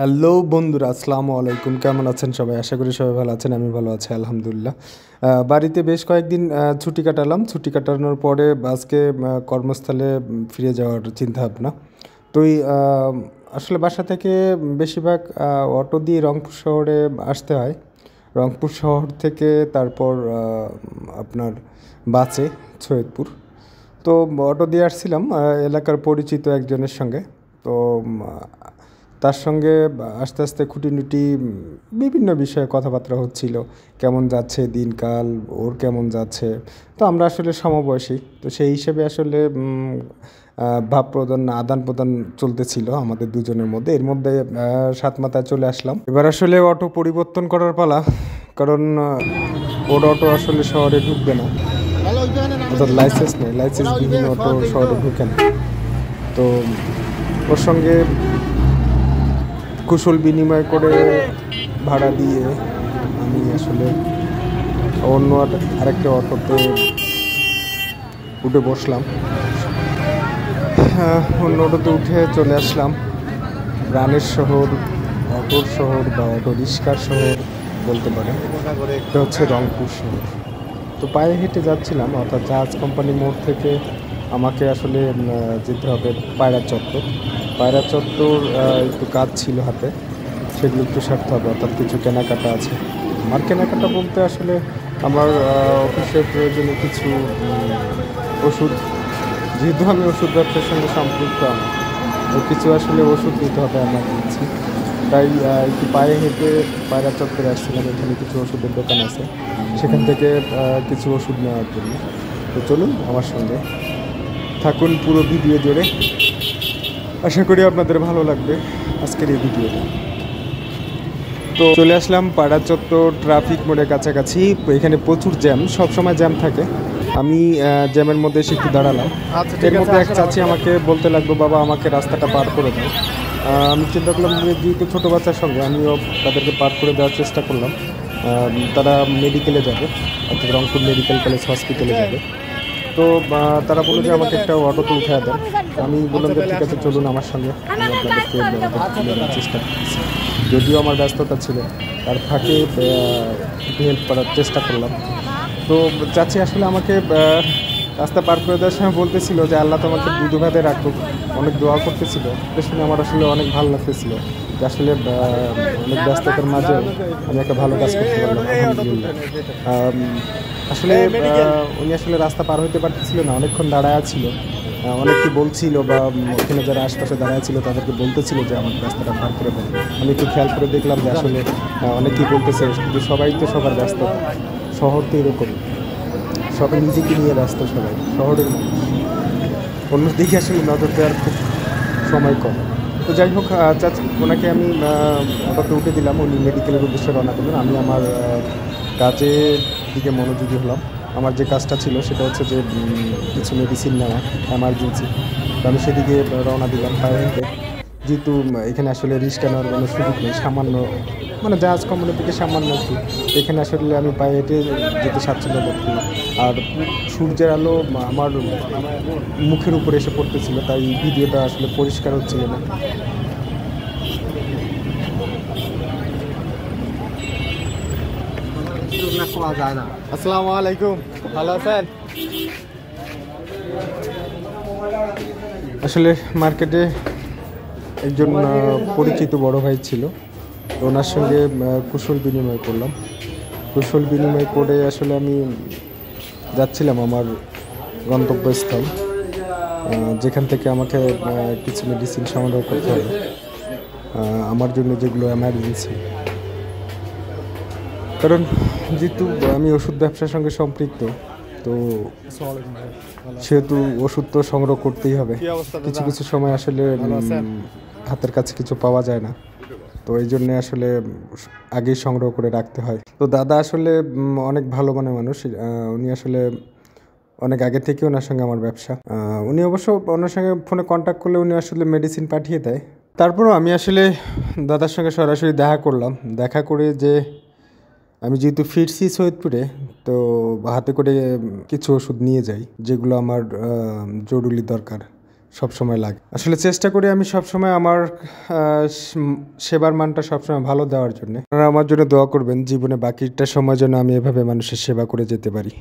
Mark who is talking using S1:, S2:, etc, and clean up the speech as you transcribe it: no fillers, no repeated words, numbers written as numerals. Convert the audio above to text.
S1: Hello বন্ধুরা, আসসালামু আলাইকুম। কেমন আছেন সবাই? আশা করি সবাই ভালো আছেন। আমি ভালো আছি আলহামদুলিল্লাহ। বাড়িতে বেশ কয়েকদিন ছুটি কাটালাম। ছুটি কাটানোর পরে আজকে কর্মস্থলে ফিরে যাওয়ার চিন্তাভাবনা। তো আসলে বাসা থেকে বেশিরভাগ অটো দিয়ে রংপুর শহরে আসতে হয়। রংপুর শহর থেকে তারপর আপনার বাসে সৈয়দপুর। তো অটো দিয়ে আসছিলাম এলাকার পরিচিত একজনের সঙ্গে। তো তার সঙ্গে আস্তে আস্তে খুঁটিনুটি বিভিন্ন বিষয়ে কথাবার্তা হচ্ছিল, কেমন যাচ্ছে দিনকাল, ওর কেমন যাচ্ছে। তো আমরা আসলে সমবয়সী, তো সেই হিসেবে আসলে ভাব প্রদান আদান প্রদান চলতেছিল আমাদের দুজনের মধ্যে। এর মধ্যে সাত মাথায় চলে আসলাম। এবার আসলে অটো পরিবর্তন করার পালা, কারণ ওর অটো আসলে শহরে ঢুকবে না, অর্থাৎ লাইসেন্স নেই, লাইসেন্স বিহীন অটো শহরে ঢুকে না। তো ওর সঙ্গে কুশল বিনিময় করে ভাড়া দিয়ে আমি আসলে অন্য আরেকটা অটোতে উঠে বসলাম। অন্য অটোতে উঠে চলে আসলাম গ্রামের শহর, অটোর শহর বা অটো রিক্সার শহর বলতে পারেন। এটা হচ্ছে রংপুর শহর। তো পায়ে হেঁটে যাচ্ছিলাম, অর্থাৎ জাহাজ কোম্পানি মোড় থেকে আমাকে আসলে যেতে হবে পায়রা চত্বর। পায়রা চত্বর একটু কাজ ছিল হাতে, সেগুলো একটু সারতে হবে, অর্থাৎ কিছু কেনাকাটা আছে। আমার কেনাকাটা বলতে আসলে আমার অফিসের প্রয়োজনে কিছু ওষুধ, যেহেতু আমি ওষুধ ব্যবসার সঙ্গে সম্পৃক্ত, আমার তো কিছু আসলে ওষুধ নিতে হবে এমার্জেন্সি। তাই একটু পায়ে হেঁটে পায়রা চত্বরে আসছিলাম। এখানে কিছু ওষুধের দোকান আছে, সেখান থেকে কিছু ওষুধ নেওয়ার জন্য। তো চলুন আমার সঙ্গে থাকুন পুরো ভিডিও জুড়ে। আশা করি আপনাদের ভালো লাগবে আজকের এই ভিডিওটা। তো চলে আসলাম পায়রা চত্বর ট্রাফিক মোড়ের কাছাকাছি। এখানে প্রচুর জ্যাম, সবসময় জ্যাম থাকে। আমি জ্যামের মধ্যে এসে একটু দাঁড়ালাম। এর মধ্যে এক চাচি আমাকে বলতে লাগলো, বাবা আমাকে রাস্তাটা পার করে দাও। আমি চিন্তা করলাম যে যেহেতু ছোটো বাচ্চার সঙ্গে আমিও তাদেরকে পার করে দেওয়ার চেষ্টা করলাম। তারা মেডিকেলে যাবে, অর্থাৎ রংপুর মেডিকেল কলেজ হসপিটালে যাবে। তো তারা বললো যে আমাকে একটা অটোতে উঠে দেন। আমি বললাম যে ঠিক আছে চলুন আমার সঙ্গে, আমি আপনাদেরকে দেওয়ার চেষ্টা করছি। যদিও আমার ব্যস্ততা ছিল, তার ফাঁকে হেল্প করার চেষ্টা করলাম। তো চাচি আসলে আমাকে রাস্তা পার করে দেওয়ার সময় বলতেছিল যে আল্লাহ তোমাকে দুধভাতে রাখুক, অনেক দোয়া করতেছিল। এটা শুনে আমার আসলে অনেক ভালো লাগতেছিল যে আসলে অনেক ব্যস্ততার মাঝে আমি একটা ভালো কাজ করতে পারলাম আলহামদুলিল্লাহ। আসলে উনি আসলে রাস্তা পার হইতে পারতেছিল না, অনেকক্ষণ দাঁড়ায় ছিল। অনেককে বলছিল বা ওখানে যারা আশপাশে দাঁড়ায় ছিল তাদেরকে বলতেছিল যে আমার রাস্তাটা পার করে দেন। আমি একটু খেয়াল করে দেখলাম যে আসলে অনেকেই বলতেছে, কিন্তু সবাই তো সবার ব্যস্ততা, শহর তো এরকম, সবাই নিজেকে নিয়ে ব্যস্ত, সবাই শহরের মানুষ, অন্যদিকে আসলে নজর দেওয়ার খুব সময় কম। তো যাই হোক, চাচি ওনাকে আমি অটোতে উঠে দিলাম। উনি মেডিকেলের উদ্দেশ্যে রওনা করলেন। আমি আমার কাজের দিকে মনোযোগী হলাম। আমার যে কাজটা ছিল সেটা হচ্ছে যে কিছু মেডিসিন নেওয়া এমার্জেন্সি। তো আমি সেদিকে রওনা দিলাম পায়ে হেঁটে। যেহেতু এখানে আসলে রিস্ক নেওয়ার কোনো সুযোগ নেই, সামান্য মানে জাহাজ কোম্পানি থেকে সামান্য একটু, এখানে আসলে আমি পায়ে হেঁটে যেতে স্বাচ্ছন্দ্য বোধ করলাম। আর সূর্যের আলো আমার মুখের উপরে এসে পড়তেছিল, তাই ভিডিওটা আসলে পরিষ্কার হচ্ছিল না।
S2: আসসালামু আলাইকুম, ভালো আছেন?
S1: আসলে মার্কেটে একজন পরিচিত বড় ভাই ছিল, তো ওনার সঙ্গে কুশল বিনিময় করলাম। কুশল বিনিময় করে আসলে আমি যাচ্ছিলাম আমার গন্তব্যস্থল, যেখান থেকে আমাকে কিছু মেডিসিন সংগ্রহ করতে হবে আমার জন্য, যেগুলো এমার্জেন্সি। কারণ যেহেতু আমি ওষুধ ব্যবসার সঙ্গে সম্পৃক্ত, তো সেহেতু ওষুধ তো সংগ্রহ করতেই হবে। কিছু কিছু সময় আসলে হাতের কাছে কিছু পাওয়া যায় না, তো এই জন্যে আসলে আগেই সংগ্রহ করে রাখতে হয়। তো দাদা আসলে অনেক ভালো মানের মানুষ। উনি আসলে অনেক আগে থেকে ওনার সঙ্গে আমার ব্যবসা। উনি অবশ্য ওনার সঙ্গে ফোনে কন্ট্যাক্ট করলে উনি আসলে মেডিসিন পাঠিয়ে দেয়। তারপরও আমি আসলে দাদার সঙ্গে সরাসরি দেখা করলাম। দেখা করে যে আমি যেহেতু ফিরছি সৈয়দপুরে, তো হাতে করে কিছু ওষুধ নিয়ে যাই যেগুলো আমার জরুরি দরকার। সবসময় লাগে। আসলে চেষ্টা করি আমি সবসময় আমার সেবার মানটা সবসময় ভালো দেওয়ার জন্য। আপনারা আমার জন্য দোয়া করবেন জীবনে বাকিটা সময় যেন আমি এভাবে মানুষের সেবা করে যেতে পারি।